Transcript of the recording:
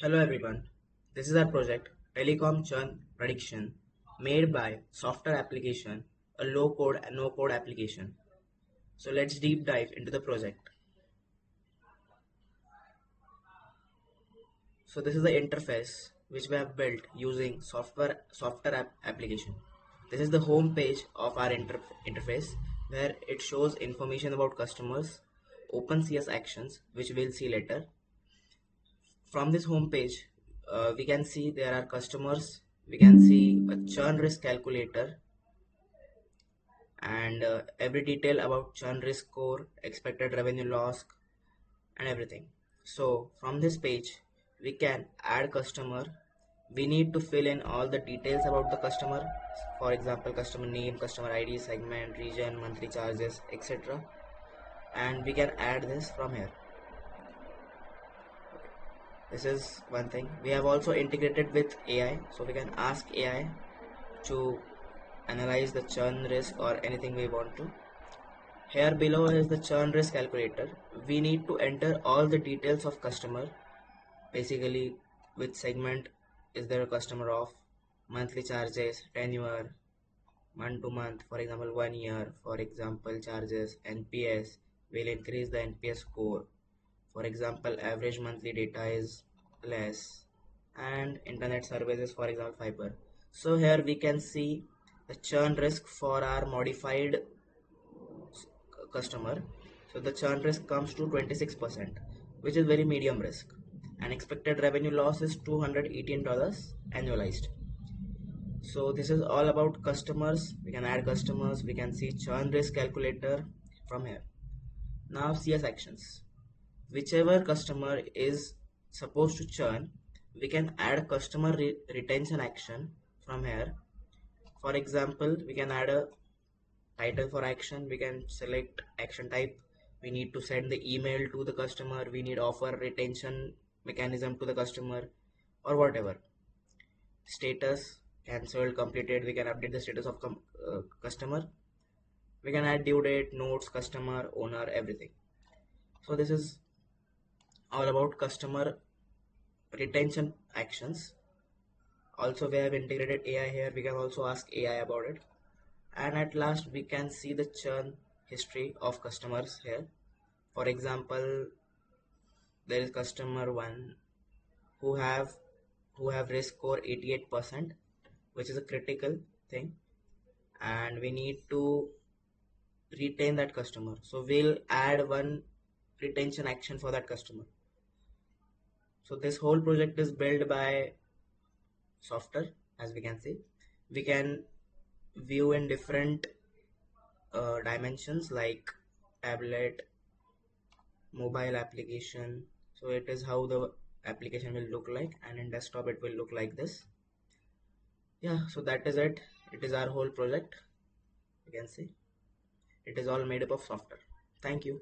Hello everyone, this is our project Telecom Churn Prediction made by software application, a low code and no code application. So let's deep dive into the project. So this is the interface which we have built using software application. This is the home page of our interface where it shows information about customers, OpenCS actions which we'll see later. From this home page, we can see there are customers, we can see a churn risk calculator and every detail about churn risk score, expected revenue loss and everything. So from this page, we can add customer. We need to fill in all the details about the customer. For example, customer name, customer ID, segment, region, monthly charges, etc. And we can add this from here. This is one thing. We have also integrated with AI, so we can ask AI to analyze the churn risk or anything we want to. Here below is the churn risk calculator. We need to enter all the details of customer, basically which segment is there a customer of, monthly charges, tenure, month to month, for example 1 year, for example charges, NPS, will increase the NPS score, for example average monthly data is less, and internet services, for example fiber. So here we can see the churn risk for our modified customer. So the churn risk comes to 26%, which is very medium risk, and expected revenue loss is $218 annualized. So this is all about customers. We can add customers, we can see churn risk calculator from here. Now CS actions. Whichever customer is supposed to churn, we can add customer retention action from here. For example, we can add a title for action, we can select action type, we need to send the email to the customer, we need offer retention mechanism to the customer, or whatever. Status, cancelled, completed, we can update the status of customer, we can add due date, notes, customer, owner, everything. So this is all about customer retention actions. Also we have integrated AI here, we can also ask AI about it. And at last we can see the churn history of customers here. For example, there is customer 1 who have risk score 88%, which is a critical thing, and we need to retain that customer, so we'll add one retention action for that customer. So this whole project is built by software. As we can see, we can view in different dimensions like tablet, mobile application. So it is how the application will look like, and in desktop it will look like this. Yeah, so that is it. It is our whole project. You can see it is all made up of software. Thank you.